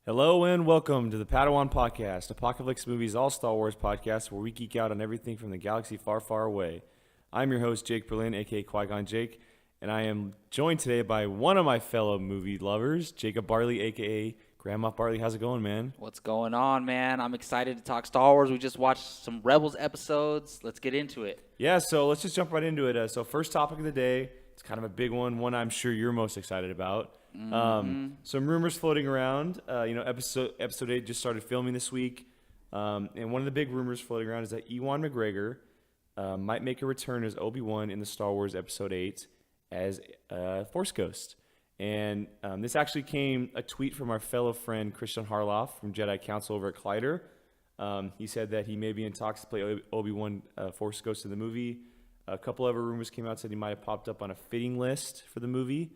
Hello and welcome to the Padawan podcast, Apocaflix Movies All Star Wars podcast, where we geek out on everything from the galaxy far, far away. I'm your host, Jake Berlin, aka Qui-Gon Jake, and I am joined today by one of my fellow movie lovers, Jacob Barley, aka Grandma Barley. How's it going, man? What's going on, man? I'm excited to talk Star Wars. We just watched some Rebels episodes. Let's get into it. Yeah, so let's just jump right into it. So first topic of the day, it's kind of a big one I'm sure you're most excited about. Some rumors floating around. Episode 8 just started filming this week, and one of the big rumors floating around is that Ewan McGregor might make a return as Obi-Wan in the Star Wars Episode 8 as a Force Ghost. And this actually came a tweet from our fellow friend Christian Harloff from Jedi Council over at Collider. He said that he may be in talks to play Obi-Wan Force Ghost in the movie. A couple other rumors came out said he might have popped up on a fitting list for the movie.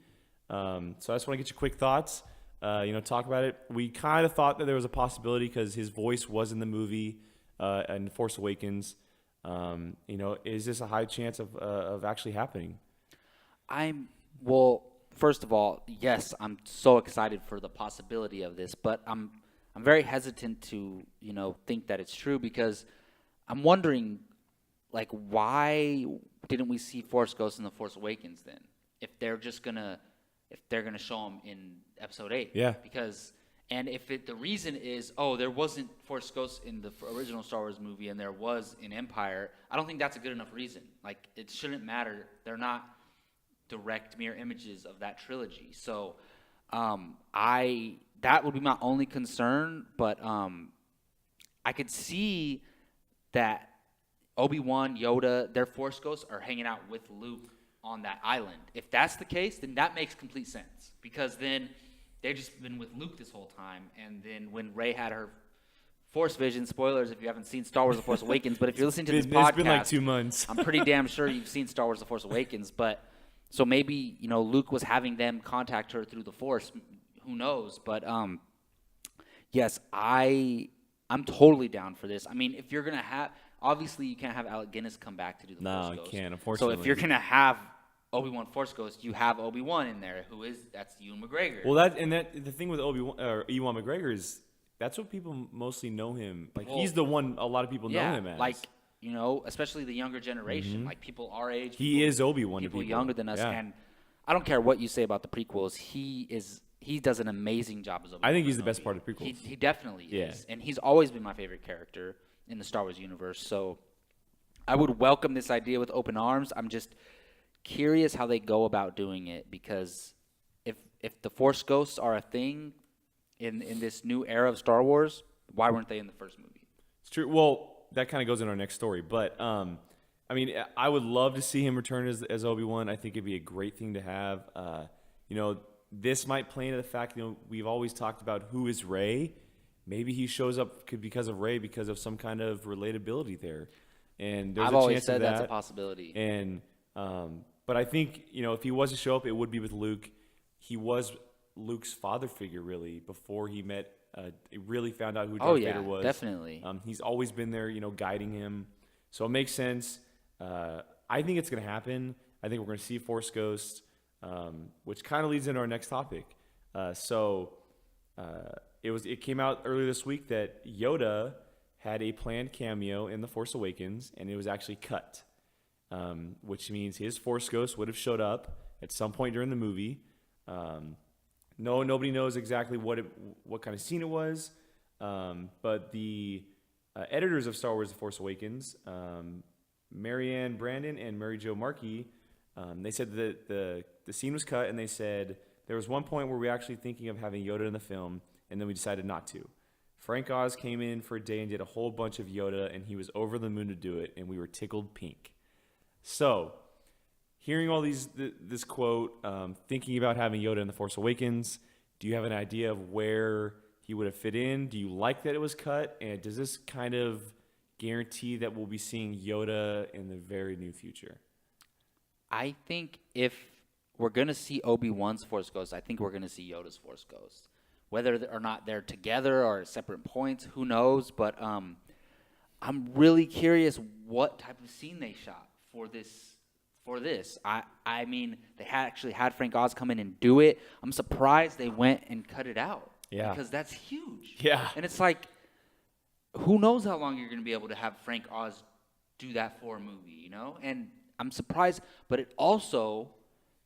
So I just want to get your quick thoughts, talk about it. We kind of thought that there was a possibility because his voice was in the movie in Force Awakens. Is this a high chance of actually happening? First of all, yes, I'm so excited for the possibility of this, but I'm very hesitant to, think that it's true because I'm wondering, why didn't we see Force Ghosts in the Force Awakens then? If they're gonna show them in Episode 8, yeah. The reason is, there wasn't Force Ghosts in the original Star Wars movie and there was in Empire, I don't think that's a good enough reason. It shouldn't matter. They're not direct mirror images of that trilogy. So, that would be my only concern. But I could see that Obi-Wan, Yoda, their Force Ghosts are hanging out with Luke on that island. If that's the case, then that makes complete sense because then they've just been with Luke this whole time. And then when Rey had her Force vision, spoilers if you haven't seen Star Wars The Force Awakens, but if you're listening to this podcast, it's been like 2 months. I'm pretty damn sure you've seen Star Wars The Force Awakens. But so maybe, Luke was having them contact her through the Force. Who knows? But yes, I'm totally down for this. I mean, if you're going to have, obviously you can't have Alec Guinness come back to do the Force Ghost. No, you can't, unfortunately. So if you're going to have Obi-Wan Force Ghost, you have Obi-Wan in there, that's Ewan McGregor. Well, the thing with Ewan McGregor is that's what people mostly know him. He's the one a lot of people know him as. Especially the younger generation, like people our age. He is Obi-Wan to people people younger than us, yeah. And I don't care what you say about the prequels. He does an amazing job as Obi-Wan. I think he's the best part of the prequels. He definitely is, and he's always been my favorite character in the Star Wars universe. So I would welcome this idea with open arms. I'm just curious how they go about doing it because if the Force Ghosts are a thing in this new era of Star Wars, why weren't they in the first movie? It's true. Well, that kind of goes in our next story, but I would love to see him return as Obi-Wan. I think it'd be a great thing to have. This might play into the fact we've always talked about who is Rey. Maybe he shows up because of Rey because of some kind of relatability there, and there's I've a always chance said of that. that's a possibility. And but I think if he was to show up, it would be with Luke. He was Luke's father figure really before he met. He really found out who Darth Vader was. Definitely. He's always been there, guiding him. So it makes sense. I think it's going to happen. I think we're going to see Force Ghost, which kind of leads into our next topic. It came out earlier this week that Yoda had a planned cameo in The Force Awakens, and it was actually cut, which means his Force Ghost would have showed up at some point during the movie. Nobody knows exactly what kind of scene it was, but the editors of Star Wars The Force Awakens, Marianne Brandon and Mary Jo Markey, they said that the scene was cut, and they said there was one point where we were actually thinking of having Yoda in the film, and then we decided not to. Frank Oz came in for a day and did a whole bunch of Yoda, and he was over the moon to do it, and we were tickled pink. So, hearing all this quote, thinking about having Yoda in The Force Awakens, do you have an idea of where he would have fit in? Do you like that it was cut? And does this kind of guarantee that we'll be seeing Yoda in the very near future? I think if we're going to see Obi-Wan's Force Ghost, I think we're going to see Yoda's Force Ghost. Whether or not they're together or at separate points, who knows? But I'm really curious what type of scene they shot for this. I mean, they actually had Frank Oz come in and do it. I'm surprised they went and cut it out. Yeah. Because that's huge. Yeah. And it's like, who knows how long you're going to be able to have Frank Oz do that for a movie, you know? And I'm surprised, but it also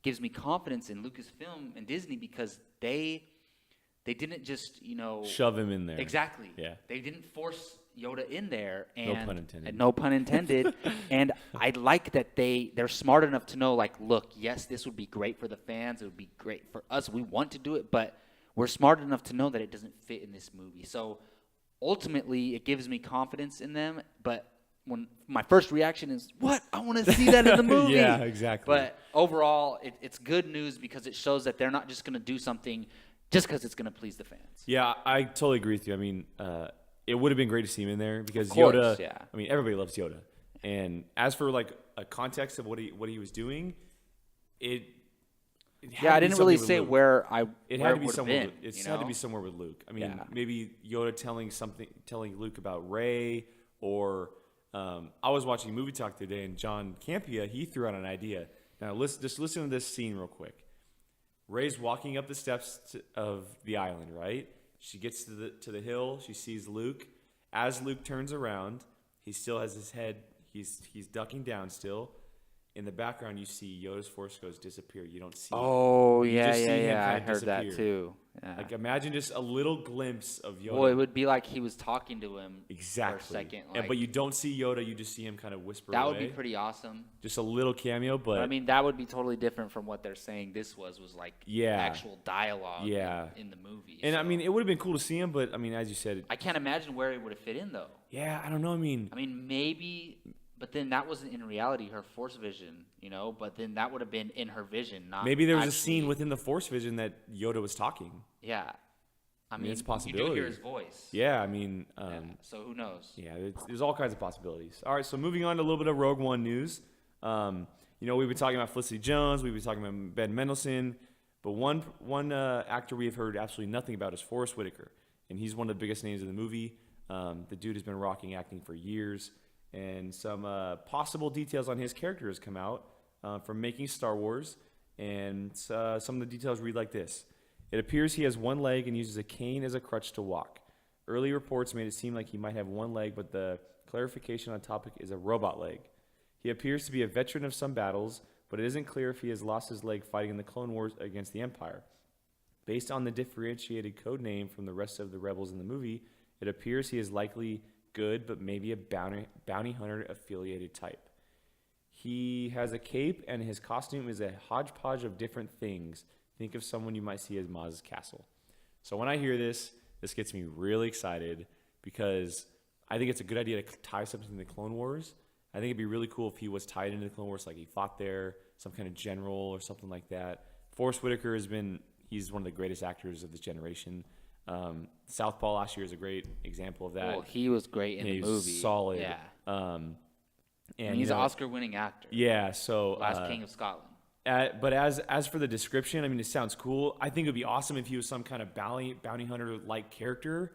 gives me confidence in Lucasfilm and Disney because they didn't just, you know, shove him in there. Exactly. Yeah. They didn't force Yoda in there. And No pun intended. And no pun intended. And I like that they're smart enough to know, like, look, yes, this would be great for the fans. It would be great for us. We want to do it, but we're smart enough to know that it doesn't fit in this movie. So ultimately, it gives me confidence in them. But when my first reaction is, what? I want to see that in the movie. Yeah, exactly. But overall, it's good news because it shows that they're not just going to do something just because it's going to please the fans. Yeah, I totally agree with you. I mean, it would have been great to see him in there because Of course, Yoda. yeah. I mean, everybody loves Yoda. And as for like a context of what he was doing, it had Yeah, to I be didn't really something with say Luke. where It where had to be would've somewhere. been, It you had to know? be somewhere with Luke. I mean, Yeah. maybe Yoda telling Luke about Rey, or I was watching a movie talk today, and John Campea, he threw out an idea. Now, just listen to this scene real quick. Rey's walking up the steps of the island, right? She gets to the hill. She sees Luke. As Luke turns around, he still has his head. He's ducking down still. In the background, you see Yoda's Force Ghost disappear. You don't see. Oh, You yeah, just see him yeah. I kinda heard that disappear. too. Yeah. Like, imagine just a little glimpse of Yoda. Well, it would be like he was talking to him Exactly. for a second. Yeah, Like, but you don't see Yoda. You just see him kind of whisper that away. would be pretty awesome. Just a little cameo, but I mean, that would be totally different from what they're saying. This was like Yeah. actual dialogue Yeah. in the movie. and I so. mean, it would have been cool to see him, but I mean, as you said, I can't imagine where it would have fit in though. yeah, I don't know. I mean, Maybe, but then that wasn't in reality her Force vision, you know. But then that would have been in her vision, not maybe there was a actually- scene within the Force vision that Yoda was talking. Yeah, I mean, it's a you possibility. do hear his voice. Yeah, I mean, Yeah, so who knows? yeah, there's all kinds of possibilities. All right, so moving on to a little bit of Rogue One news. You know, we've been talking about Felicity Jones, we've been talking about Ben Mendelsohn, but one actor we have heard absolutely nothing about is Forrest Whitaker, and he's one of the biggest names in the movie. The dude has been rocking acting for years, and some possible details on his character has come out from making Star Wars, and some of the details read like this. It appears he has one leg and uses a cane as a crutch to walk. Early reports made it seem like he might have one leg, but the clarification on topic is a robot leg. He appears to be a veteran of some battles, but it isn't clear if he has lost his leg fighting in the Clone Wars against the Empire. Based on the differentiated code name from the rest of the rebels in the movie, it appears he is likely good, but maybe a bounty hunter affiliated type. He has a cape, and his costume is a hodgepodge of different things. Think of someone you might see as Maz's castle. So when I hear this gets me really excited because I think it's a good idea to tie something to the Clone Wars. I think it'd be really cool if he was tied into the Clone Wars, like he fought there, some kind of general or something like that. Forrest Whitaker he's one of the greatest actors of this generation. Southpaw last year is a great example of that. Well, he was great in the He's movie. solid. Yeah, And and he's an Oscar-winning actor. Yeah, so Last King of Scotland. but as for the description, I mean, it sounds cool. I think it would be awesome if he was some kind of bounty hunter-like character.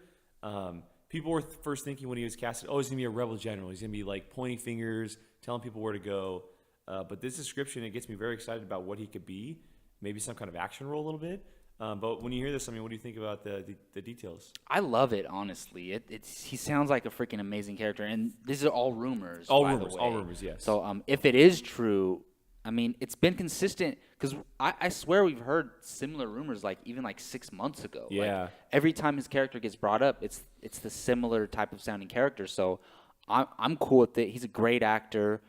People were first thinking when he was casted, oh, he's going to be a rebel general. He's going to be like pointing fingers, telling people where to go. But this description, it gets me very excited about what he could be. Maybe some kind of action role a little bit. But when you hear this, I mean, what do you think about the details? I love it, honestly. He sounds like a freaking amazing character, and these are all rumors. All by rumors, the way. all rumors, yes. So if it is true, I mean, it's been consistent because I swear we've heard similar rumors like even like 6 months ago. Yeah. Like, every time his character gets brought up, it's the similar type of sounding character. So I'm cool with it. He's a great actor.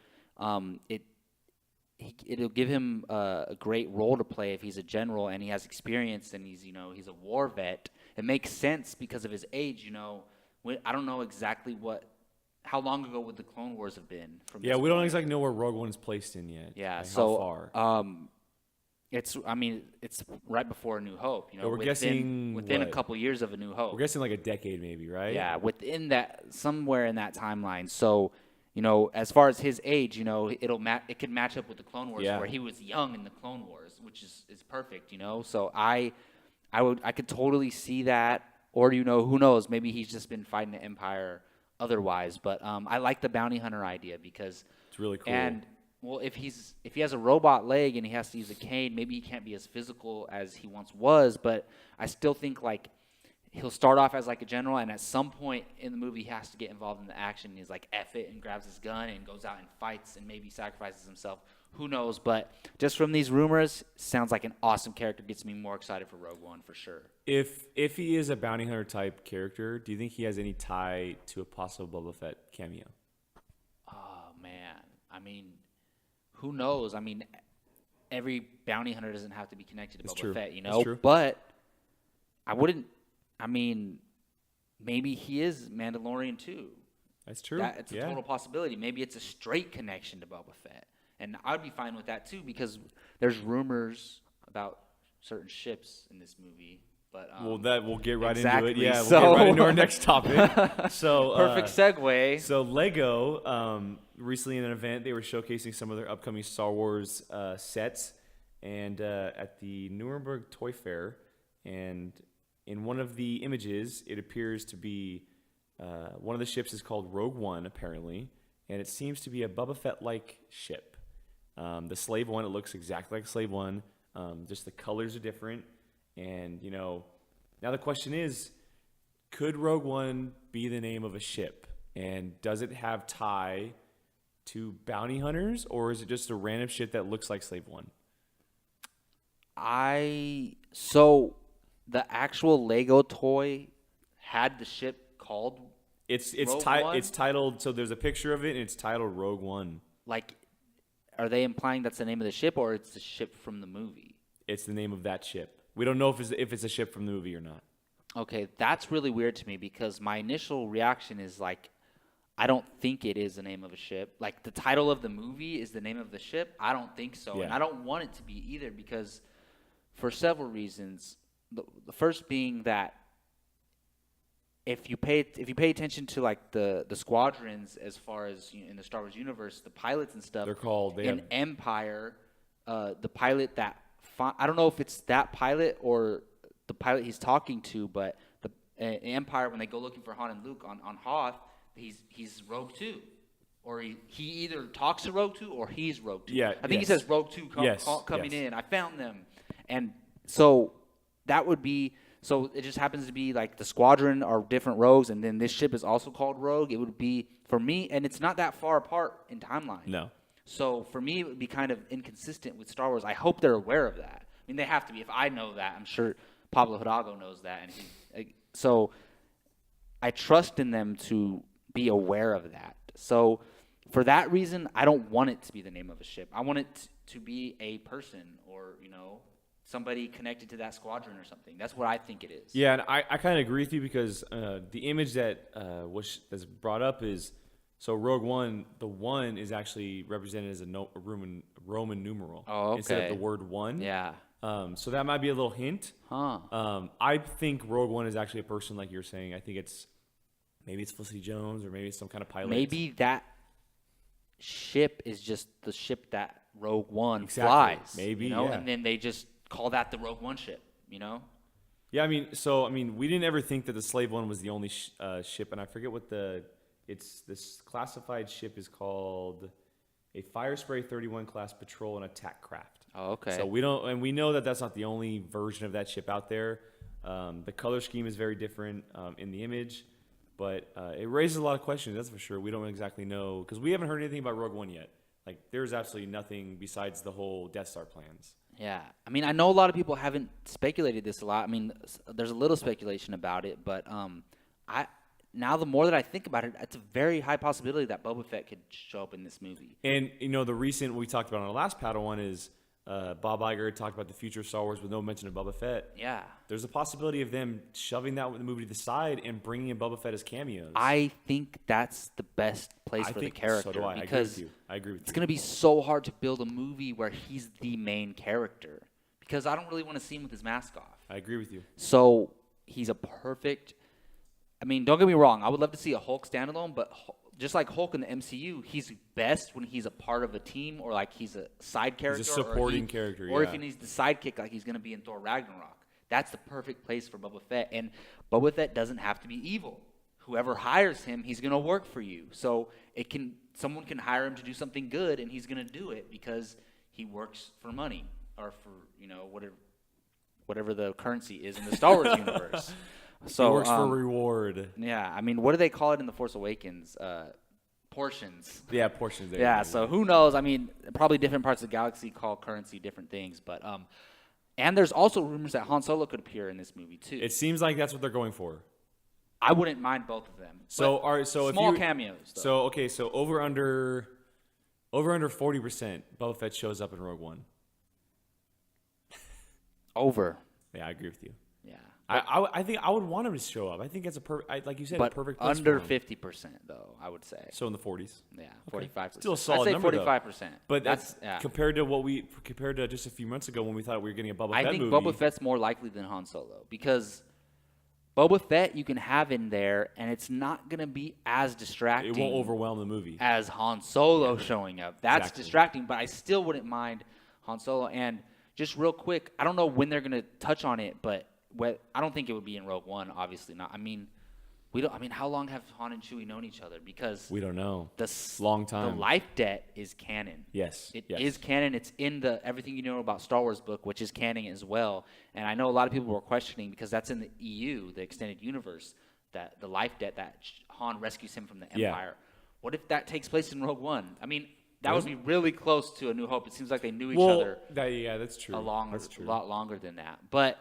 It'll give him a great role to play if he's a general and he has experience and he's a war vet. It makes sense because of his age. I don't know exactly how long ago would the Clone Wars have been? Yeah, we don't exactly know where Rogue One is placed in yet. Yeah, like so how far? it's right before A New Hope. Yeah, we're guessing within a what? couple years of A New Hope. We're guessing like a decade, maybe, right? Yeah, within that, somewhere in that timeline. So, as far as his age, it could match up with the Clone Wars, Yeah. where he was young in the Clone Wars, which is perfect. So I could totally see that, or who knows, maybe he's just been fighting the Empire otherwise. But I like the bounty hunter idea because It's really cool. And well, if he has a robot leg and he has to use a cane, maybe he can't be as physical as he once was. But I still think like he'll start off as like a general, and at some point in the movie, he has to get involved in the action. He's like, F it, and grabs his gun and goes out and fights and maybe sacrifices himself. Who knows? But just from these rumors, sounds like an awesome character. Gets me more excited for Rogue One for sure. If he is a bounty hunter type character, do you think he has any tie to a possible Boba Fett cameo? Oh, man. I mean, who knows? I mean, every bounty hunter doesn't have to be connected to Boba Fett, you know? That's true. But I wouldn't, I mean, maybe he is Mandalorian too. That's true. It's a total possibility. Maybe it's a straight connection to Boba Fett. And I'd be fine with that too, because there's rumors about certain ships in this movie. But we'll get right exactly. into it. Yeah, So, we'll get right into our next topic. So perfect segue. So Lego, recently in an event, they were showcasing some of their upcoming Star Wars sets, and at the Nuremberg Toy Fair, and in one of the images, it appears to be one of the ships is called Rogue One, apparently, and it seems to be a Boba Fett-like ship. The Slave One, it looks exactly like Slave One, just the colors are different. And, you know, now the question is, could Rogue One be the name of a ship? And does it have tie to bounty hunters, or is it just a random ship that looks like Slave One? So the actual Lego toy had the ship called It's Rogue One? It's titled, so there's a picture of it, and it's titled Rogue One. Like, are they implying that's the name of the ship, or it's the ship from the movie? It's the name of that ship. We don't know if it's a ship from the movie or not. Okay, that's really weird to me, because my initial reaction is like, I don't think it is the name of a ship. Like, the title of the movie is the name of the ship? I don't think so. Yeah. And I don't want it to be either, because for several reasons. The first being that if you pay attention to like the squadrons, as far as in the Star Wars universe, the pilots and stuff, They're called Empire. The pilot that I don't know if it's that pilot or the pilot he's talking to, but the Empire, when they go looking for Han and Luke on Hoth, he's Rogue 2, or he either talks to Rogue 2 or he's Rogue 2. Yeah, I think he says Rogue 2 coming yes. in. I found them, and so that would be. So it just happens to be like the squadron are different rogues, and then this ship is also called Rogue. It would be, for me, and it's not that far apart in timeline. No. So for me, it would be kind of inconsistent with Star Wars. I hope they're aware of that. I mean, they have to be. If I know that, I'm sure Pablo Hidalgo knows that. And so I trust in them to be aware of that. So for that reason, I don't want it to be the name of a ship. I want it to be a person, or, somebody connected to that squadron or something. That's what I think it is. Yeah, and I kind of agree with you, because the image that that's brought up is, so Rogue One, the one is actually represented as a Roman numeral instead of the word one. Yeah. So that might be a little hint. I think Rogue One is actually a person, like you're saying. I think maybe it's Felicity Jones, or maybe it's some kind of pilot. Maybe that ship is just the ship that Rogue One Exactly. flies. Maybe, yeah. And then they just call that the Rogue One ship, Yeah, we didn't ever think that the Slave One was the only ship, and I forget what this classified ship is called, a Fire Spray 31 class patrol and attack craft. Oh, okay. So we know that that's not the only version of that ship out there. The color scheme is very different in the image, but it raises a lot of questions. That's for sure. We don't exactly know, because we haven't heard anything about Rogue One yet. Like, there's absolutely nothing besides the whole Death Star plans. Yeah. I know a lot of people haven't speculated this a lot. There's a little speculation about it, but now the more that I think about it, it's a very high possibility that Boba Fett could show up in this movie. And, the recent we talked about on our last Padawan is Bob Iger talked about the future of Star Wars with no mention of Boba Fett. Yeah. There's a possibility of them shoving that movie to the side and bringing in Boba Fett as cameos. I think that's the best place for the character. So do I. Because I agree with you. It's going to be so hard to build a movie where he's the main character, because I don't really want to see him with his mask off. I agree with you. So he's a perfect. Don't get me wrong. I would love to see a Hulk standalone, but just like Hulk in the MCU, he's best when he's a part of a team, or like he's a side character. He's a supporting character, or if he's the sidekick, like he's going to be in Thor Ragnarok. That's the perfect place for Boba Fett. And Boba Fett doesn't have to be evil. Whoever hires him, he's going to work for you. So someone can hire him to do something good, and he's going to do it because he works for money, or for whatever the currency is in the Star Wars universe. So it works for reward. Yeah, I mean, what do they call it in the Force Awakens? Portions. Yeah, portions. There. Yeah, so who knows? I mean, probably different parts of the galaxy call currency different things, but and there's also rumors that Han Solo could appear in this movie too. It seems like that's what they're going for. I wouldn't mind both of them. So small cameos. Though. So over under 40%, Boba Fett shows up in Rogue One. Over. Yeah, I agree with you. Yeah. I think I would want him to show up. I think that's like you said, a perfect place under for him. 50% though, I would say. So in the 40s. Yeah, 45%. Still a solid number, I'd say 45%. But that's compared to just a few months ago when we thought we were getting a Boba Fett movie. I think Boba Fett's more likely than Han Solo because Boba Fett you can have in there and it's not going to be as distracting. It won't overwhelm the movie. As Han Solo showing up. That's distracting, but I still wouldn't mind Han Solo. And just real quick, I don't know when they're going to touch on it, but I don't think it would be in Rogue One, obviously not. I mean, how long have Han and Chewie known each other? Because we don't know. Long time. The life debt is canon. Yes. It is canon. It's in the Everything You Know About Star Wars book, which is canon as well. And I know a lot of people were questioning because that's in the EU, the extended universe, that the life debt that Han rescues him from the Empire. What if that takes place in Rogue One? I mean, that would be really close to A New Hope. It seems like they knew each other. That's true. A lot longer than that. But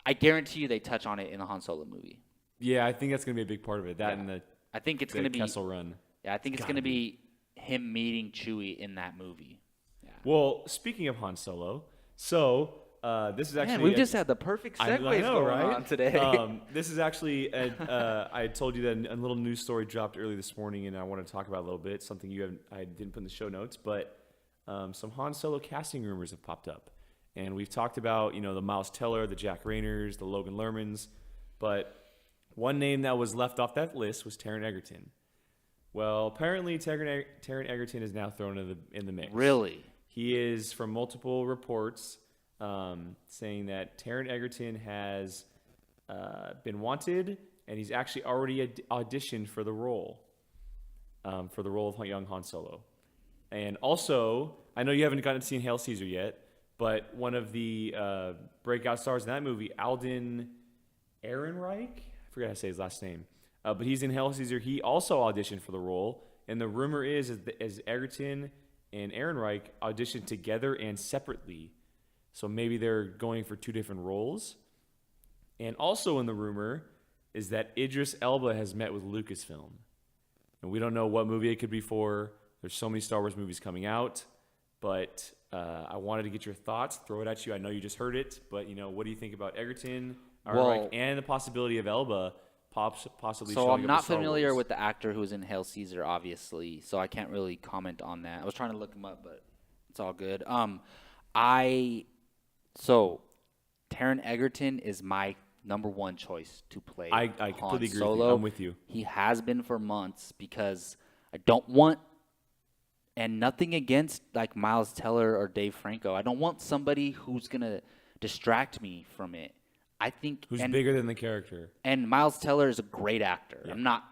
I guarantee you they touch on it in the Han Solo movie. Yeah, I think that's going to be a big part of it. I think it's going to be Kessel Run. Yeah, I think it's going to be him meeting Chewie in that movie. Yeah. Well, speaking of Han Solo, this is actually we've just had the perfect segues going on today. This is actually I told you that a little news story dropped early this morning, and I want to talk about a little bit. Something I didn't put in the show notes, but some Han Solo casting rumors have popped up. And we've talked about, the Miles Teller, the Jack Rayners, the Logan Lermans. But one name that was left off that list was Taron Egerton. Well, apparently Taron Egerton is now thrown in the mix. Really? He is, from multiple reports, saying that Taron Egerton has been wanted, and he's actually already auditioned for the role of young Han Solo. And also, I know you haven't gotten to see Hail Caesar yet, but one of the breakout stars in that movie, Alden Ehrenreich, I forget how to say his last name, but he's in Hail Caesar. He also auditioned for the role, and the rumor is Egerton and Ehrenreich auditioned together and separately. So maybe they're going for two different roles. And also in the rumor is that Idris Elba has met with Lucasfilm. And we don't know what movie it could be for. There's so many Star Wars movies coming out, but I wanted to get your thoughts, throw it at you. I know you just heard it, but what do you think about Egerton, and the possibility of Elba possibly showing up? So I'm not Star familiar Wars? with the actor who was in Hail Caesar, obviously, so I can't really comment on that. I was trying to look him up, but it's all good. So Taron Egerton is my number one choice to play. I completely agree Solo. with you. I'm with you. He has been for months because I don't want. And nothing against like Miles Teller or Dave Franco. I don't want somebody who's gonna distract me from it. I think who's bigger than the character. And Miles Teller is a great actor. Yeah. I'm not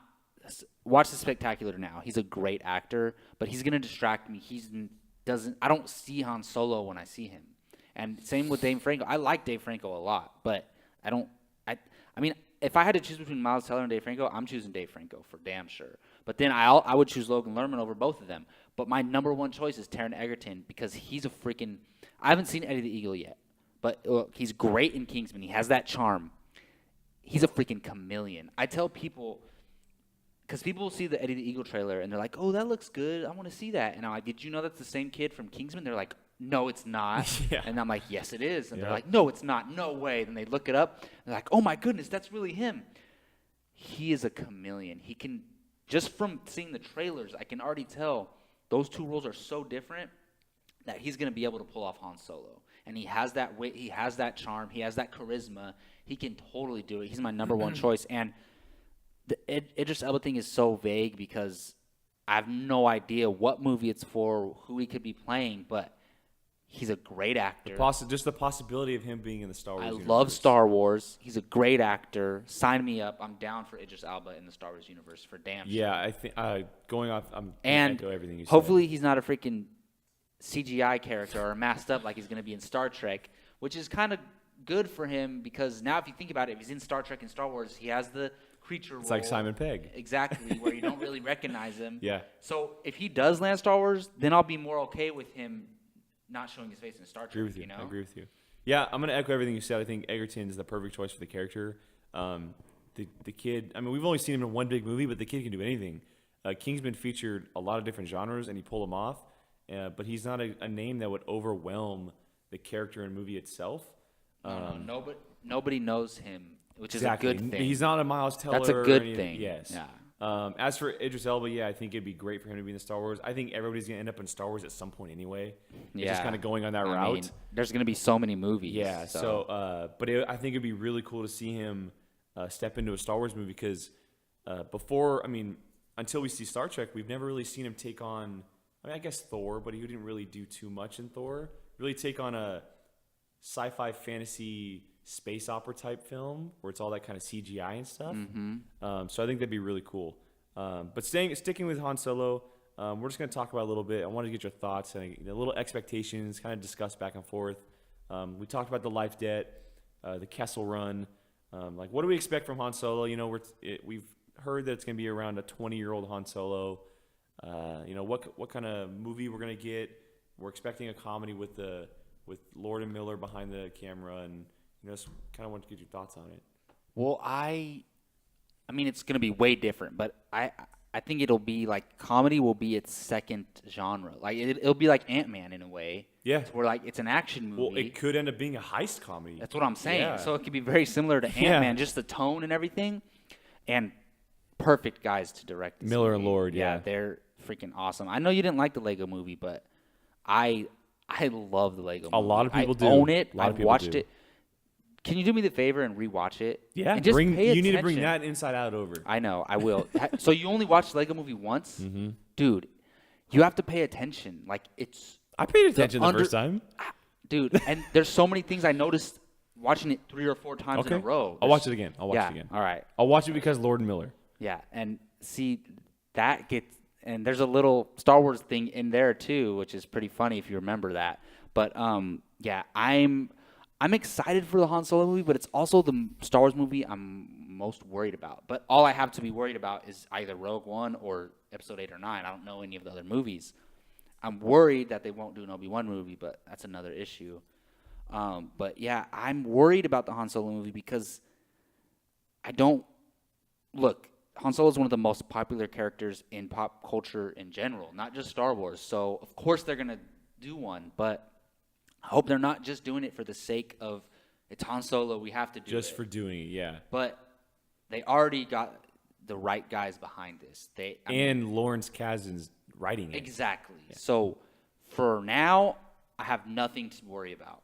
watch The Spectacular now. He's a great actor, but he's gonna distract me. I don't see Han Solo when I see him. And same with Dave Franco. I like Dave Franco a lot, but I mean, if I had to choose between Miles Teller and Dave Franco, I'm choosing Dave Franco for damn sure. But then I would choose Logan Lerman over both of them. But my number one choice is Taron Egerton because he's a freaking – I haven't seen Eddie the Eagle yet. But he's great in Kingsman. He has that charm. He's a freaking chameleon. I tell people – because people will see the Eddie the Eagle trailer and they're like, oh, that looks good. I want to see that. And I'm like, did you know that's the same kid from Kingsman? They're like, no, it's not. Yeah. And I'm like, yes, it is. And they're like, no, it's not. No way. Then they look it up. And they're like, oh, my goodness, that's really him. He is a chameleon. He can – just from seeing the trailers, I can already tell those two roles are so different that he's going to be able to pull off Han Solo. And he has that wit. He has that charm. He has that charisma. He can totally do it. He's my number one choice. And the Idris Elba thing is so vague because I have no idea what movie it's for, who he could be playing, but he's a great actor. Just the possibility of him being in the Star Wars universe. Love Star Wars. He's a great actor. Sign me up. I'm down for Idris Elba in the Star Wars universe for damn sure. Yeah, I think going off, I'm and echo everything you said. Hopefully he's not a freaking CGI character or masked up like he's going to be in Star Trek, which is kind of good for him because now if you think about it, if he's in Star Trek and Star Wars, he has the creature role. It's like Simon Pegg. Exactly, where you don't really recognize him. Yeah. So if he does land Star Wars, then I'll be more okay with him not showing his face in Star Trek. Agree with you. You know? I agree with you. Yeah, I'm going to echo everything you said. I think Egerton is the perfect choice for the character. The kid, I mean, we've only seen him in one big movie, but the kid can do anything. King's been featured a lot of different genres, and he pulled them off. But he's not a name that would overwhelm the character and movie itself. Nobody knows him, which Exactly. is a good thing. He's not a Miles Teller. That's a or good anything. thing. Yes. Yeah. As for Idris Elba, I think it'd be great for him to be in the Star Wars. I think everybody's going to end up in Star Wars at some point anyway. It's just kind of going on that route. Mean, there's going to be so many movies. Yeah. I think it'd be really cool to see him step into a Star Wars movie because until we see Star Trek, we've never really seen him take on, I guess Thor, but he didn't really do too much in Thor. Really take on a sci-fi fantasy space opera type film where it's all that kind of CGI and stuff. Mm-hmm. So I think that'd be really cool. But sticking with Han Solo, we're just going to talk about a little bit. I wanted to get your thoughts and little expectations, kind of discuss back and forth. We talked about the life debt, the Kessel Run. What do we expect from Han Solo? We've heard that it's going to be around a 20-year-old Han Solo. What kind of movie we're going to get? We're expecting a comedy with Lord and Miller behind the camera, and just kind of want to get your thoughts on it. Well, I mean, it's going to be way different, but I think it'll be like comedy will be its second genre. Like it'll be like Ant-Man in a way. Yeah. Where like it's an action movie. Well, it could end up being a heist comedy. That's what I'm saying. Yeah. So it could be very similar to Ant-Man, just the tone and everything, and perfect guys to direct this Miller movie. and Lord, Yeah, they're freaking awesome. I know you didn't like the Lego movie, but I love the Lego movie. A lot of people do. I own it. A lot of I've people watched do. it. Can you do me the favor and rewatch it? Yeah, and just pay you need to bring attention. that Inside Out over. I know, I will. So you only watched the Lego movie once? Mm-hmm. Dude, you have to pay attention. Like it's I paid attention the first time. Dude, and there's so many things I noticed watching it 3 or 4 times in a row. I'll watch it again. All right. I'll watch it because Lord and Miller. Yeah, and see that gets and there's a little Star Wars thing in there too, which is pretty funny if you remember that. But I'm excited for the Han Solo movie, but it's also the Star Wars movie I'm most worried about. But all I have to be worried about is either Rogue One or Episode 8 or 9. I don't know any of the other movies. I'm worried that they won't do an Obi-Wan movie, but that's another issue. But yeah, I'm worried about the Han Solo movie because Han Solo is one of the most popular characters in pop culture in general, not just Star Wars. So of course they're gonna do one, but I hope they're not just doing it for the sake of it's Han Solo, we have to do it. Just for doing it, yeah. But they already got the right guys behind this. Lawrence Kasdan's writing it. Exactly. Yeah. So for now, I have nothing to worry about.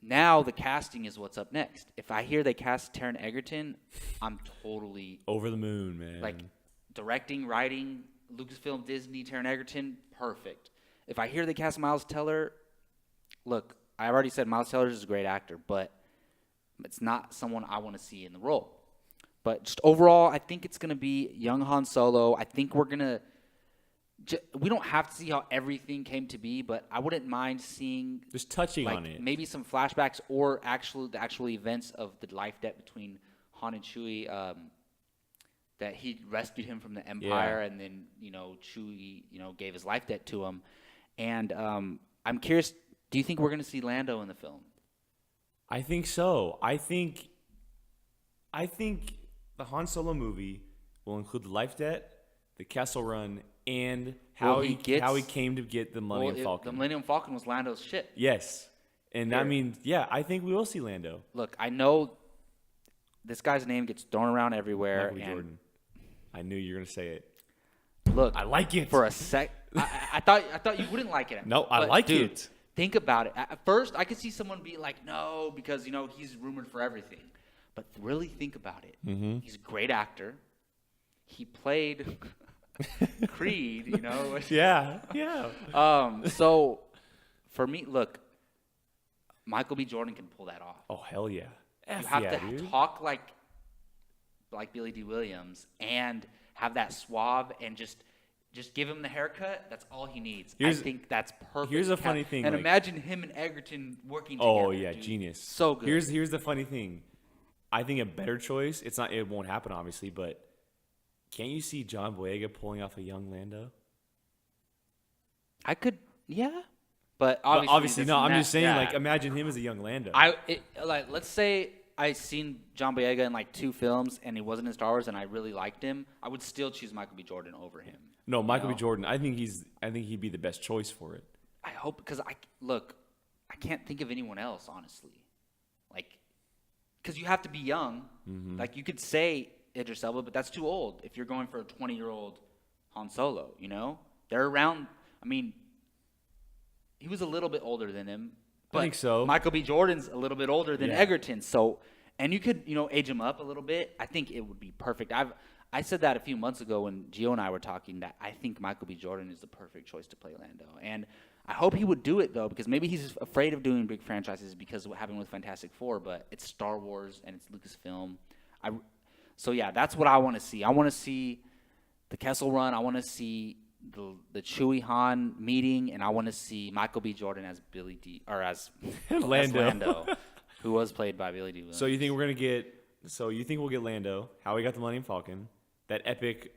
Now the casting is what's up next. If I hear they cast Taron Egerton, I'm totally over the moon, man. Like directing, writing, Lucasfilm, Disney, Taron Egerton, perfect. If I hear they cast Miles Teller, look, I already said Miles Teller is a great actor, but it's not someone I want to see in the role. But just overall, I think it's going to be young Han Solo. I think we're going to we don't have to see how everything came to be, but I wouldn't mind seeing just touching on it. Maybe some flashbacks or the actual events of the life debt between Han and Chewie. That he rescued him from the Empire, and then Chewie gave his life debt to him. And I'm curious. Do you think we're going to see Lando in the film? I think so. I think the Han Solo movie will include the life debt, the Kessel Run, and how he came to get the Millennium Falcon. The Millennium Falcon was Lando's ship. Yes. And that means, I think we will see Lando. Look, I know this guy's name gets thrown around everywhere. Michael B. Jordan. I knew you were going to say it. Look, I like it. For a sec, I thought you wouldn't like it. No, I like it. Think about it. At first, I could see someone be like, no, because, he's rumored for everything. But really think about it. Mm-hmm. He's a great actor. He played Creed, Yeah. So, for me, look, Michael B. Jordan can pull that off. Oh, hell yeah. You have to talk like Billy D. Williams and have that suave and just Just give him the haircut. That's all he needs. I Here's- think that's perfect. here's a funny thing, And like- imagine him and Egerton working together. Oh yeah, dude. genius. So good. Here's the funny thing. I think a better choice. It won't happen obviously, but can't you see John Boyega pulling off a young Lando? I could, yeah. But But obviously this no. and I'm that, just saying, yeah. like, imagine him as a young Lando. Let's say I seen John Boyega in like 2 films and he wasn't in Star Wars and I really liked him. I would still choose Michael B. Jordan over him. no, Michael know? B. Jordan. I think he'd be the best choice for it. I hope because I can't think of anyone else honestly, like, because you have to be young. Mm-hmm. Like you could say Idris Elba, but that's too old if you're going for a 20-year-old Han Solo. You know, they're around. I mean, he was a little bit older than him. But I think so. Michael B. Jordan's a little bit older than Yeah. Egerton, so and you could age him up a little bit. I think it would be perfect. I said that a few months ago when Gio and I were talking that I think Michael B. Jordan is the perfect choice to play Lando, and I hope he would do it though because maybe he's afraid of doing big franchises because of what happened with Fantastic Four. But it's Star Wars and it's Lucasfilm. So yeah, that's what I want to see. I want to see the Kessel Run. I want to see the Chewie Han meeting, and I want to see Michael B. Jordan as Billy D or as Lando. who was played by Billy D. Williams. So you think we'll get Lando? How he got the Millennium Falcon? That epic.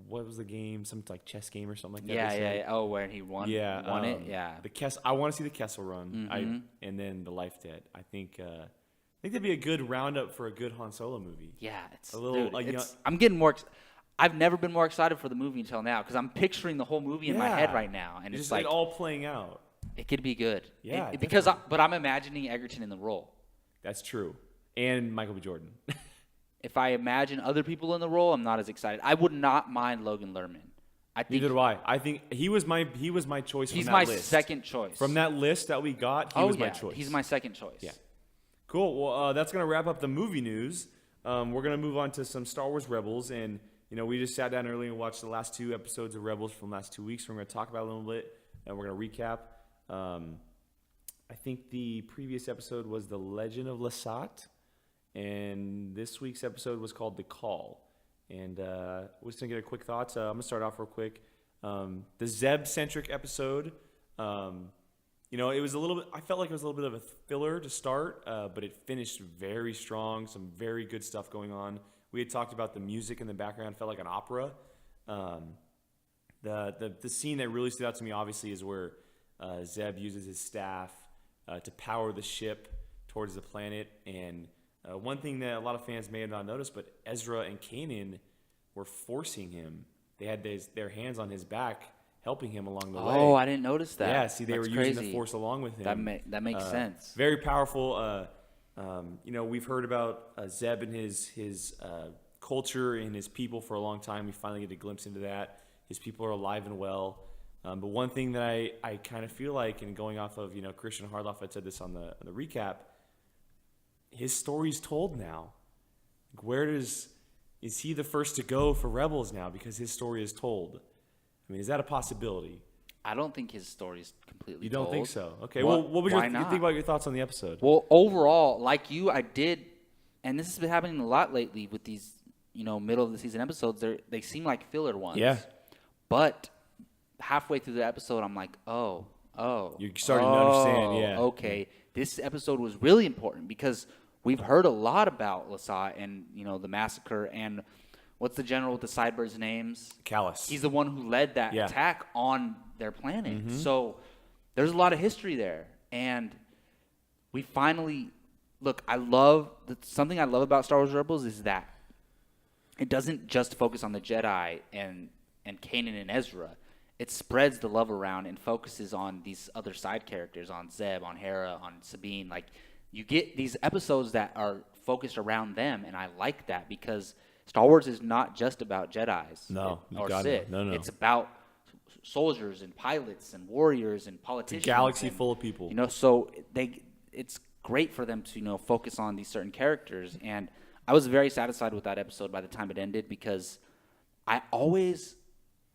What was the game? Some like chess game or something like that. Yeah. Oh, where he won. Yeah, won it. Yeah. I want to see the Kessel Run. And then the Life Debt. I think that'd be a good roundup for a good Han Solo movie. Yeah, it's A little, dude, like, it's, I'm getting more. I've never been more excited for the movie until now because I'm picturing the whole movie in my head right now, and it's just like it all playing out. it could be good. Yeah, but I'm imagining Egerton in the role. That's true. And Michael B. Jordan. If I imagine other people in the role, I'm not as excited. I would not mind Logan Lerman. I think Neither do I. I think he was my choice. he's from my that list. second choice. From that list that we got. He was my choice. He's my second choice. Yeah. Cool. Well, that's gonna wrap up the movie news. We're gonna move on to some Star Wars Rebels, and we just sat down early and watched the last 2 episodes of Rebels from the last 2 weeks. We're gonna talk about it a little bit, and we're gonna recap. I think the previous episode was The Legend of Lasat, and this week's episode was called The Call. And we're just gonna get a quick thoughts. I'm gonna start off real quick. The Zeb-centric episode. It was a little bit. I felt like it was a little bit of a filler to start, but it finished very strong. Some very good stuff going on. We had talked about the music in the background. Felt like an opera. The scene that really stood out to me, obviously, is where Zeb uses his staff to power the ship towards the planet. And one thing that a lot of fans may have not noticed, but Ezra and Kanan were forcing him. They had their hands on his back, helping him along the way. Oh, I didn't notice that. Yeah, see, they That's were using crazy. the Force along with him. That makes sense. Very powerful. We've heard about Zeb and his culture and his people for a long time. We finally get a glimpse into that. His people are alive and well. But one thing that I kind of feel like, and going off of Christian Harloff had said this on the recap, his story's told now. Is he the first to go for Rebels now because his story is told? I mean, is that a possibility? I don't think his story's completely You don't told. think so? Okay. What- What would why you not? think about your thoughts on the episode? Well, overall, like you, I did, and this has been happening a lot lately with these, middle of the season episodes. They seem like filler ones. Yeah. But halfway through the episode, I'm like, oh. You're starting to understand, yeah. Okay, this episode was really important because we've heard a lot about Lasat and, the massacre and what's the general with the Sideburns names? Callus. He's the one who led that Yeah. attack on their planet. Mm-hmm. So there's a lot of history there. And we finally look, something I love about Star Wars Rebels is that it doesn't just focus on the Jedi and Kanan and Ezra. It spreads the love around and focuses on these other side characters, on Zeb, on Hera, on Sabine. Like, you get these episodes that are focused around them, and I like that because Star Wars is not just about Jedis or Sith. No. It's about soldiers and pilots and warriors and politicians. It's a galaxy and, full of people. So it's great for them to focus on these certain characters. And I was very satisfied with that episode by the time it ended because I've always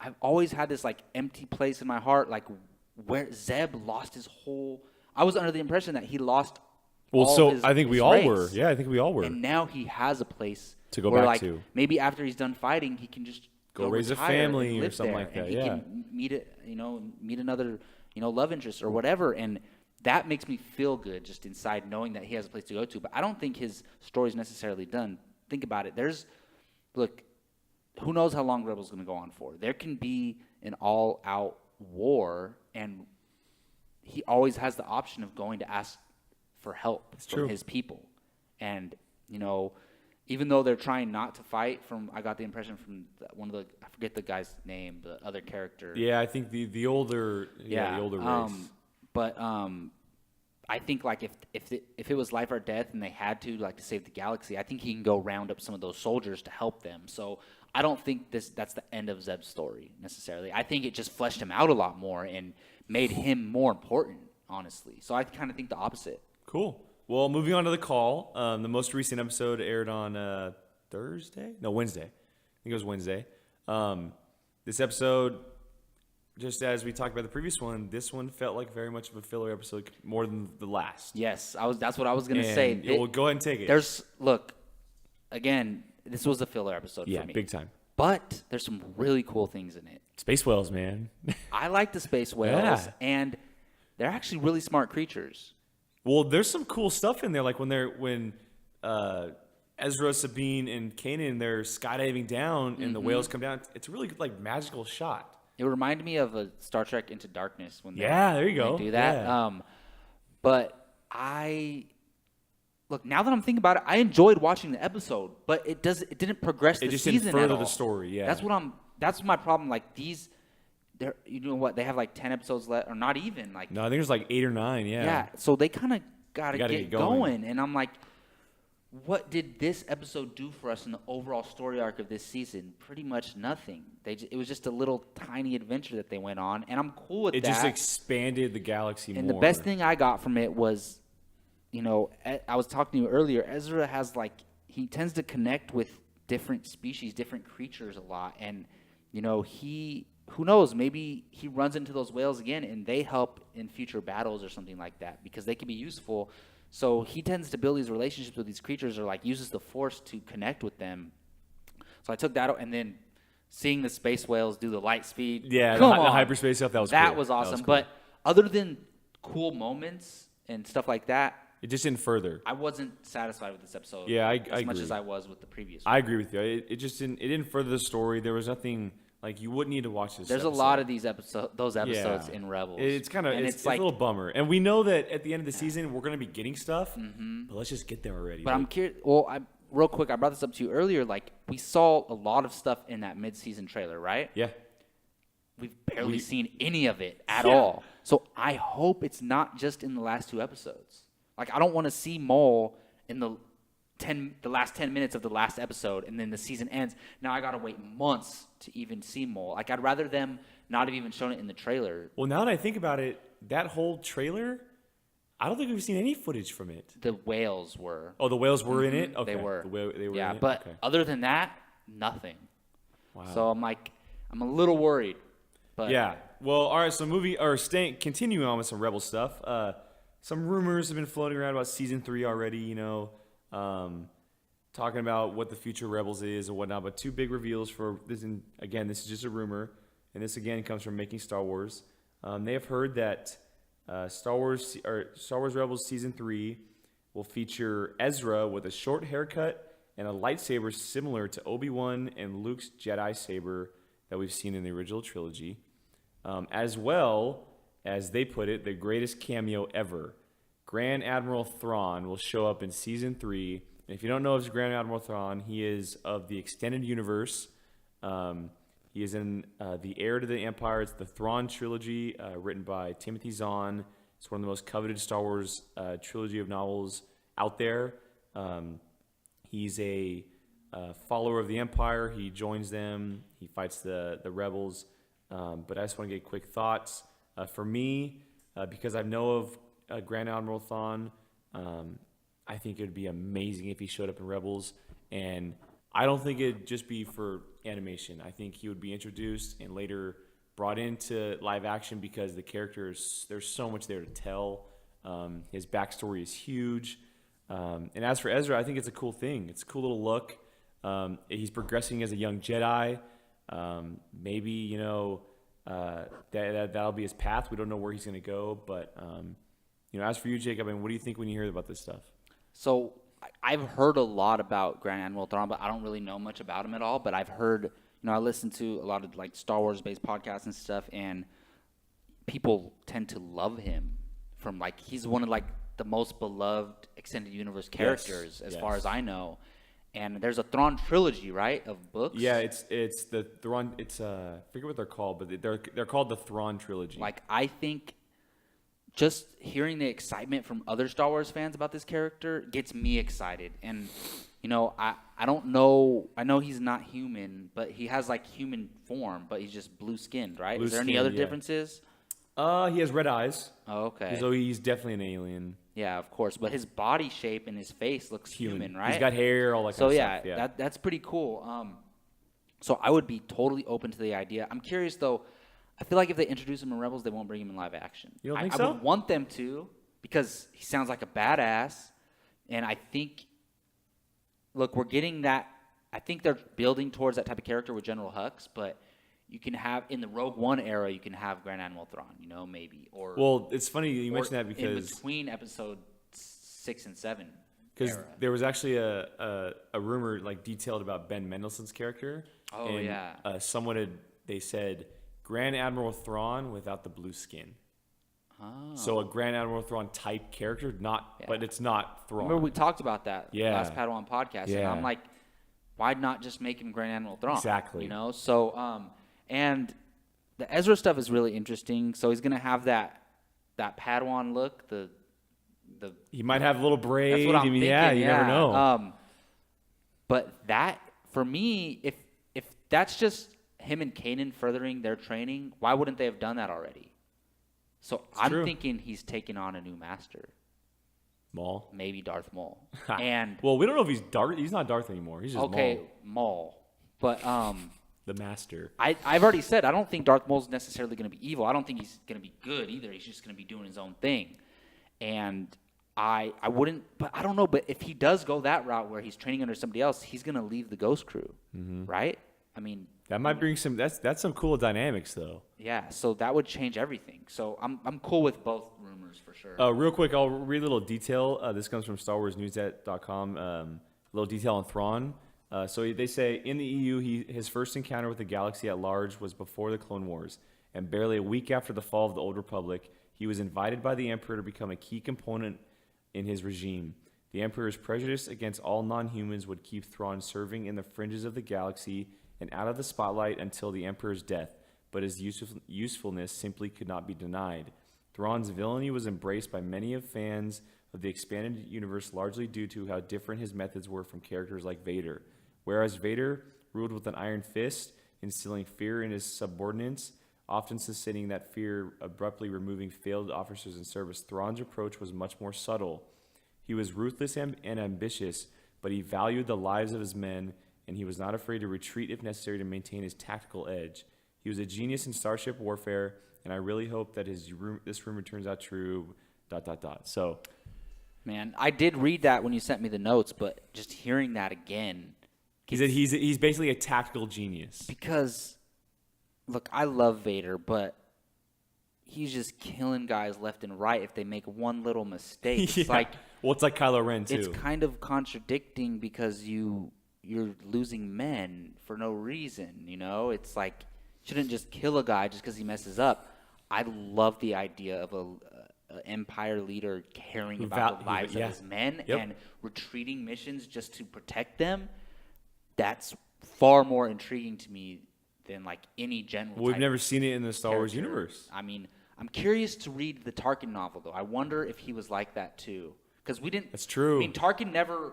had this like empty place in my heart, like where Zeb lost his whole. I was under the impression that he lost. I think we all race. were. Yeah, I think we all were. And now he has a place To go where, back like, to. maybe after he's done fighting, he can just go raise a retire family and or live something there, like that. and he Yeah. can meet another, love interest or whatever, and that makes me feel good just inside knowing that he has a place to go to. But I don't think his story is necessarily done. Think about it. Look, who knows how long Rebels is going to go on for? There can be an all-out war, and he always has the option of going to ask for help from his people. And, even though they're trying not to fight, I got the impression from one of I forget the guy's name, the other character. Yeah, I think the older race. But I think like if it was life or death and they had to save the galaxy, I think he can go round up some of those soldiers to help them. So I don't think that's the end of Zeb's story necessarily. I think it just fleshed him out a lot more and made him more important, honestly. So I kind of think the opposite. Cool. Well, moving on to the call. The most recent episode aired on Wednesday. I think it was Wednesday. This episode, just as we talked about the previous one, this one felt like very much of a filler episode more than the last. Yes, that's what I was gonna say. Well, go ahead and take it. Again, this was a filler episode for me. Yeah, big time. But there's some really cool things in it. Space whales, man. I like the space whales, and they're actually really smart creatures. Well, there's some cool stuff in there, like when Ezra, Sabine, and Kanan, they're skydiving down and the whales come down. It's a really magical shot. It reminded me of a Star Trek Into Darkness when there you go. They do that. Yeah. But now that I'm thinking about it, I enjoyed watching the episode, but it didn't progress the season at all. It just didn't further the story. Yeah, that's my problem. Like these, they have 10 episodes left, or not even like. No, I think there's 8 or 9. Yeah. Yeah, so they kind of gotta get going, and I'm like, what did this episode do for us in the overall story arc of this season? Pretty much nothing. It was just a little tiny adventure that they went on, and I'm cool with that. It just expanded the galaxy more. And the best thing I got from it was, I was talking to you earlier, Ezra has he tends to connect with different species, different creatures a lot, and who knows, maybe he runs into those whales again and they help in future battles or something like that because they can be useful. So he tends to build these relationships with these creatures or uses the Force to connect with them. So I took that, and then seeing the space whales do the light speed. Yeah, the hyperspace stuff, that was that cool. was awesome. That was cool. But other than cool moments and stuff like that, it just didn't further. I wasn't satisfied with this episode. Yeah, I as much agree. as I was with the previous one. I agree with you. It just didn't further the story. There was nothing. You wouldn't need to watch this. There's episode. a lot of those episodes in Rebels. It's kind of it's a little bummer, and we know that at the end of the season we're going to be getting stuff, but let's just get them already. But I'm curious. Well, real quick, I brought this up to you earlier. We saw a lot of stuff in that mid-season trailer, right? Yeah. We've barely seen any of it at all. So I hope it's not just in the last 2 episodes. I don't want to see Maul in the last 10 minutes of the last episode, and then the season ends. Now I got to wait months to even see Maul. I'd rather them not have even shown it in the trailer. Well, now that I think about it, that whole trailer, I don't think we've seen any footage from it. The whales were. Oh, the whales were in it? Okay. They were. They were yeah, in it? But okay. Other than that, nothing. Wow. So I'm a little worried. But yeah. Well, all right. So continuing on with some Rebel stuff. Some rumors have been floating around about season 3 already. Talking about what the future Rebels is and whatnot. But 2 big reveals for this. And again, this is just a rumor, and this again comes from Making Star Wars. They have heard that Star Wars Rebels season 3 will feature Ezra with a short haircut and a lightsaber similar to Obi-Wan and Luke's Jedi saber that we've seen in the original trilogy, as well as they put it, the greatest cameo ever. Grand Admiral Thrawn will show up in season 3. And if you don't know of Grand Admiral Thrawn, he is of the extended universe. He is in The Heir to the Empire. It's the Thrawn trilogy, written by Timothy Zahn. It's one of the most coveted Star Wars trilogy of novels out there. He's a follower of the Empire. He joins them. He fights the rebels. But I just want to get quick thoughts. For me, because I know of Grand Admiral Thrawn, I think it would be amazing if he showed up in Rebels. And I don't think it'd just be for animation. I think he would be introduced and later brought into live action because the characters, there's so much there to tell. His backstory is huge. And as for Ezra, I think it's a cool thing. It's a cool little look. He's progressing as a young Jedi. Maybe that'll be his path. We don't know where he's going to go, but as for you, Jake, I mean, what do you think when you hear about this stuff? So I've heard a lot about Grand Admiral Thrawn, but I don't really know much about him at all. But I've heard, I listen to a lot of like Star Wars-based podcasts and stuff, and people tend to love him from like he's one of like the most beloved extended universe characters as far as I know. And there's a Thrawn trilogy, right, of books? Yeah, it's the Thrawn. It's I forget what they're called, but they're called the Thrawn trilogy. Like I think just hearing the excitement from other Star Wars fans about this character gets me excited. And I don't know. I know he's not human, but he has like human form, but he's just blue skinned, right? Is there any other differences? He has red eyes. Oh, okay. So he's definitely an alien. Yeah, of course. But his body shape and his face looks human, right? He's got hair, all that kind of stuff. Yeah, that's pretty cool. So I would be totally open to the idea. I'm curious, though. I feel like if they introduce him in Rebels, they won't bring him in live action. You don't think so? I would want them to because he sounds like a badass. And I think, look, we're getting that. I think they're building towards that type of character with General Hux, but you can have in the Rogue One era, you can have Grand Admiral Thrawn, maybe. Well, it's funny you mention that because in between episode 6 and 7, because there was actually a rumor like detailed about Ben Mendelsohn's character. Oh, and, yeah. They said Grand Admiral Thrawn without the blue skin. Oh. So a Grand Admiral Thrawn type character, but it's not Thrawn. Remember we talked about that last Padawan podcast, and I'm like, why not just make him Grand Admiral Thrawn? Exactly. So and the Ezra stuff is really interesting. So he's gonna have that Padawan look. He might have a little braid. That's what I'm thinking. You never know. But that for me, if that's just him and Kanan furthering their training, why wouldn't they have done that already? So I'm thinking he's taking on a new master. Maul? Maybe Darth Maul. And well, we don't know if he's Darth. He's not Darth anymore. He's just Maul. But the master. I've already said I don't think Darth Maul's necessarily going to be evil. I don't think he's going to be good either. He's just going to be doing his own thing. And I wouldn't, but I don't know. But if he does go that route where he's training under somebody else, he's going to leave the Ghost Crew, right? I mean, that might bring some. That's some cool dynamics, though. Yeah, so that would change everything. So I'm cool with both rumors for sure. Real quick, I'll read a little detail. This comes from StarWarsNews.com. A little detail on Thrawn. So they say in the EU, his first encounter with the galaxy at large was before the Clone Wars, and barely a week after the fall of the Old Republic, he was invited by the Emperor to become a key component in his regime. The Emperor's prejudice against all non-humans would keep Thrawn serving in the fringes of the galaxy and out of the spotlight until the Emperor's death, but his usefulness simply could not be denied. Thrawn's villainy was embraced by many of fans of the expanded universe, largely due to how different his methods were from characters like Vader. Whereas Vader ruled with an iron fist, instilling fear in his subordinates, often sustaining that fear, abruptly removing failed officers in service, Thrawn's approach was much more subtle. He was ruthless and ambitious, but he valued the lives of his men, and he was not afraid to retreat if necessary to maintain his tactical edge. He was a genius in starship warfare, and I really hope that this rumor turns out true, ... So, man, I did read that when you sent me the notes, but just hearing that again. He said he's basically a tactical genius. Because, look, I love Vader, but he's just killing guys left and right if they make one little mistake. It's like, well, it's like Kylo Ren, too. It's kind of contradicting because you're losing men for no reason, It's like, you shouldn't just kill a guy just because he messes up. I love the idea of an empire leader caring about the lives of his men and retreating missions just to protect them. That's far more intriguing to me than like any general. Well, we've never seen it in the Star Wars universe. I mean, I'm curious to read the Tarkin novel, though. I wonder if he was like that too, because we didn't. That's true. I mean, Tarkin never.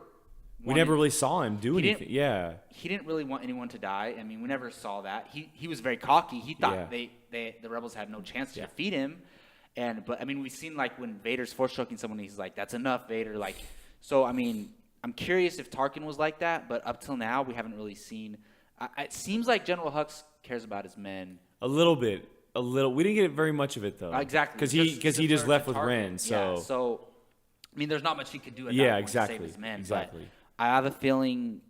We never really saw him do anything. He didn't really want anyone to die. I mean, we never saw that. He was very cocky. He thought the rebels had no chance to defeat him. But I mean, we've seen like when Vader's force choking someone, he's like, "That's enough, Vader." Like, so I mean, I'm curious if Tarkin was like that. But up till now, we haven't really seen. It seems like General Hux cares about his men a little bit. We didn't get very much of it though. Exactly, because he just left with Ren. So so I mean, there's not much he could do at that point to save his men. Exactly. But I have a feeling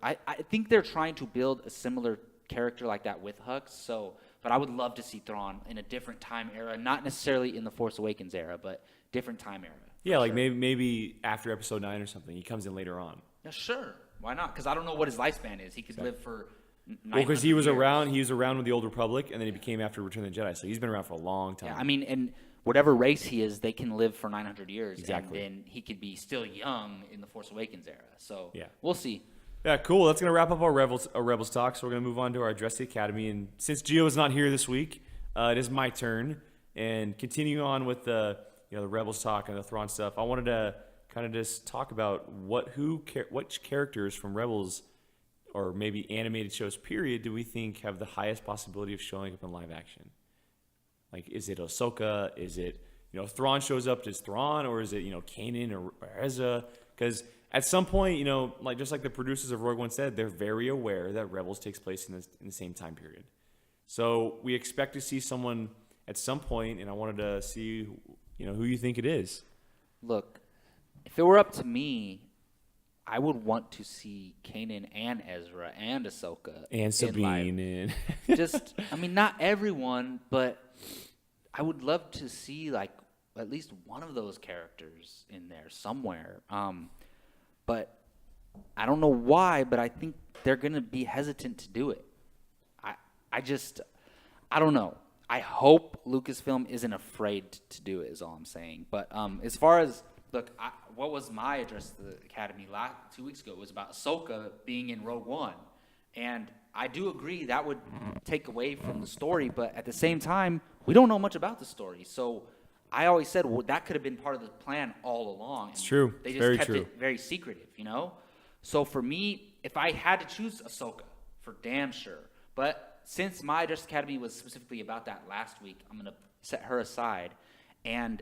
I think they're trying to build a similar character like that with Hux. So, but I would love to see Thrawn in a different time era, not necessarily in the Force Awakens era, but different time era. Yeah, like maybe after Episode 9 or something, he comes in later on. Yeah, sure. Why not? Because I don't know what his lifespan is. He could live for 900 Well, because he was years. around. He was around with the Old Republic, and then he became after Return of the Jedi. So he's been around for a long time. Yeah, I mean, and whatever race he is, they can live for 900 years. Exactly. And then he could be still young in the Force Awakens era. So Yeah. we'll see. Yeah, cool. That's gonna wrap up our Rebels talk. So we're gonna move on to our Address the Academy. And since Gio is not here this week, it is my turn. And continuing on with the Rebels talk and the Thrawn stuff, I wanted to kind of just talk about which characters from Rebels or maybe animated shows period do we think have the highest possibility of showing up in live action? Like, is it Ahsoka? Is it Thrawn shows up as Thrawn, or is it Kanan or Ezra? Because at some point, just like the producers of Rogue One said, they're very aware that Rebels takes place in the same time period. So we expect to see someone at some point, and I wanted to see who you think it is. Look, if it were up to me, I would want to see Kanan and Ezra and Ahsoka And Sabine and just, I mean, not everyone, but I would love to see like at least one of those characters in there somewhere. But I don't know why, but I think they're gonna be hesitant to do it. I don't know. I hope Lucasfilm isn't afraid to do it, is all I'm saying. But as far as, look, what was my address to the Academy 2 weeks ago? It was about Ahsoka being in Rogue One. And I do agree that would take away from the story, but at the same time, we don't know much about the story. So I always said, well, that could have been part of the plan all along. It's true. They just Very kept true. it very secretive, So for me, if I had to choose Ahsoka, for damn sure. But since my Address Academy was specifically about that last week, I'm going to set her aside. And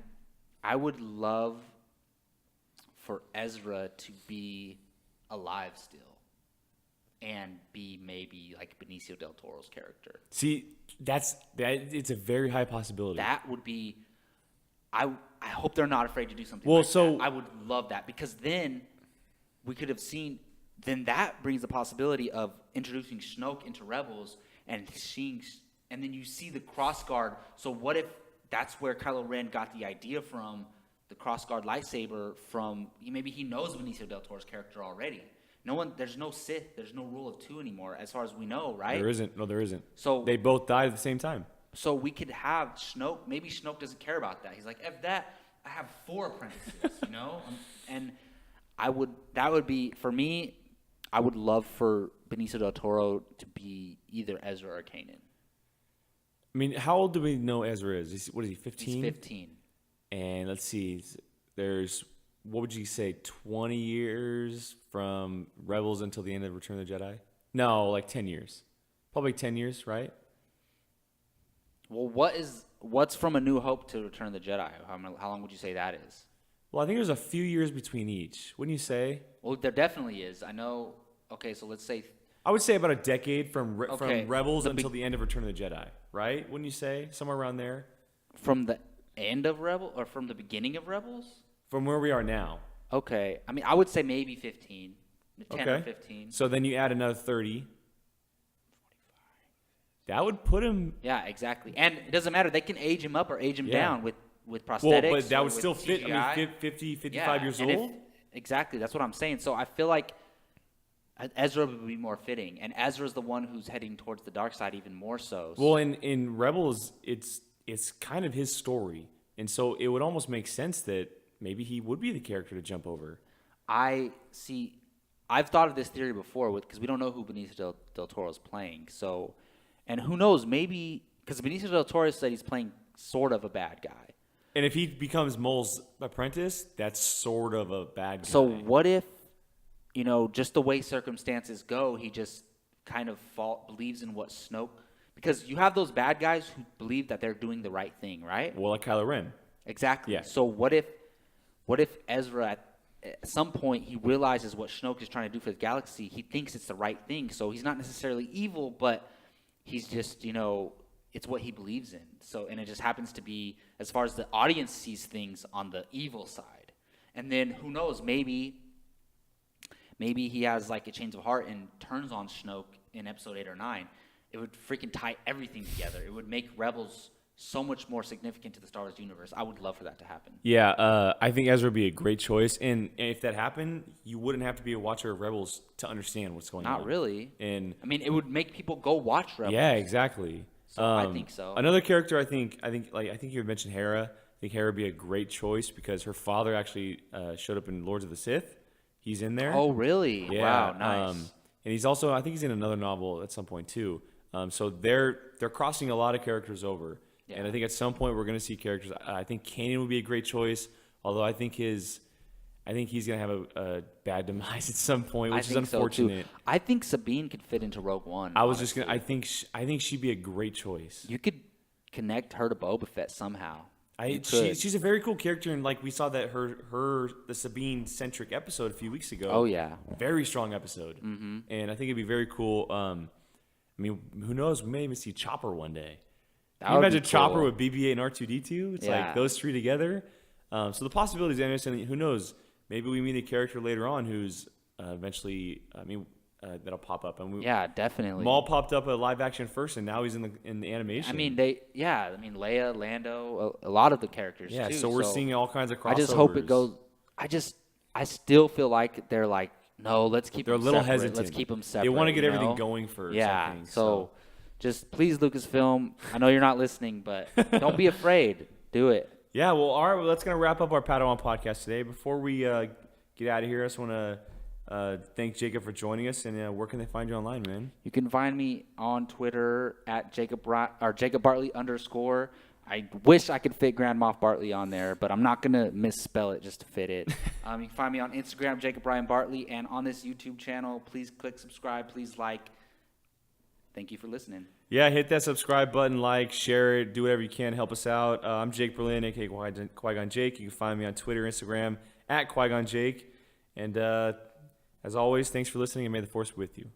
I would love for Ezra to be alive still and be maybe like Benicio del Toro's character. See, it's a very high possibility. That would be, I hope they're not afraid to do something Well, like so- that. I would love that, because then we could have seen, then that brings the possibility of introducing Snoke into Rebels and then you see the crossguard. So what if that's where Kylo Ren got the idea from, the crossguard lightsaber from, maybe he knows Benicio del Toro's character already. There's no Sith, there's no rule of two anymore, as far as we know, right? There isn't. No, there isn't. So they both died at the same time. So we could have Snoke. Maybe Snoke doesn't care about that. He's like, F that. I have 4 apprentices, And that would be, for me, I would love for Benicio del Toro to be either Ezra or Kanan. I mean, how old do we know Ezra is? What is he, 15? He's 15. And let's see, there's, what would you say, 20 years from Rebels until the end of Return of the Jedi? No, like 10 years. Probably 10 years, right? Well, what's from A New Hope to Return of the Jedi? How long would you say that is? Well, I think there's a few years between each. Wouldn't you say? Well, there definitely is. I know. Okay, so let's say. I would say about a decade from Okay, Rebels until the end of Return of the Jedi, right? Wouldn't you say? Somewhere around there? From the end of Rebels or from the beginning of Rebels? From where we are now. Okay. I mean, I would say maybe 15. 10 or Okay. 15. So then you add another 30. That would put him... Yeah, exactly. And it doesn't matter. They can age him up or age him Yeah. down with prosthetics. Well, but that or would with still fit. I CGI. mean, 50, 55 Yeah, years and old? Exactly. That's what I'm saying. So I feel like Ezra would be more fitting. And Ezra's the one who's heading towards the dark side even more so. Well, in Rebels, it's kind of his story. And so it would almost make sense that maybe he would be the character to jump over. I've thought of this theory before because we don't know who Benicio del Toro is playing. So, and who knows, maybe, because Benicio del Toro said he's playing sort of a bad guy. And if he becomes Maul's apprentice, that's sort of a bad guy. So what if, just the way circumstances go, he just kind of believes in what Snoke, because you have those bad guys who believe that they're doing the right thing, right? Well, like Kylo Ren. Exactly. Yeah. So what if Ezra at some point he realizes what Snoke is trying to do for the galaxy? He thinks it's the right thing. So he's not necessarily evil, but he's just, it's what he believes in. So, and it just happens to be, as far as the audience sees things, on the evil side. And then who knows, maybe he has like a change of heart and turns on Snoke in episode 8 or 9. it would freaking tie everything together. It would make Rebels so much more significant to the Star Wars universe. I would love for that to happen. Yeah, I think Ezra would be a great choice. And if that happened, you wouldn't have to be a watcher of Rebels to understand what's going on. Not really. And I mean, it would make people go watch Rebels. yeah, exactly. So I think so. Another character, I think you had mentioned Hera. I think Hera would be a great choice because her father actually showed up in Lords of the Sith. He's in there. Oh, really? Yeah. Wow, nice. And he's also, I think he's in another novel at some point too. So they're crossing a lot of characters over. Yeah. And I think at some point we're going to see characters. I think Kanan would be a great choice, although I think he's going to have a bad demise at some point, which is unfortunate. So I think Sabine could fit into Rogue One. I was honestly. I think she'd be a great choice. You could connect her to Boba Fett somehow. She's a very cool character, and like we saw that the Sabine centric episode a few weeks ago. Oh yeah, very strong episode. Mm-hmm. And I think it'd be very cool. I mean, who knows? We may even see Chopper one day. Can you imagine Chopper with BB-8 and R2-D2? It's like those three together. So the possibilities are interesting. Who knows? Maybe we meet a character later on who's eventually. That'll pop up. And definitely. Maul popped up a live action first, and now he's in the animation. I mean, Leia, Lando, a lot of the characters. Yeah, too, so we're seeing all kinds of crossovers. I just hope it goes. I still feel like they're like, no, let's keep. They're them a little separate. hesitant. Let's keep them separate. They want to get everything going first. Yeah. I think, so just please, Lucasfilm. I know you're not listening, but don't be afraid. Do it. Yeah. Well, all right. Well, that's gonna wrap up our Padawan podcast today. Before we get out of here, I just want to. Thank Jacob for joining us, and where can they find you online, man? You can find me on Twitter at Jacob Bartley _ I wish I could fit Grand Moff Bartley on there, but I'm not gonna misspell it just to fit it. You can find me on Instagram, Jacob Brian Bartley, and on this YouTube channel. Please click subscribe. Please like. Thank you for listening. Yeah, hit that subscribe button, like, share it, do whatever you can, help us out. I'm Jake Berlin, aka Qui-Gon Jake. You can find me on Twitter, Instagram at Qui-Gon Jake, and. As always, thanks for listening, and may the Force be with you.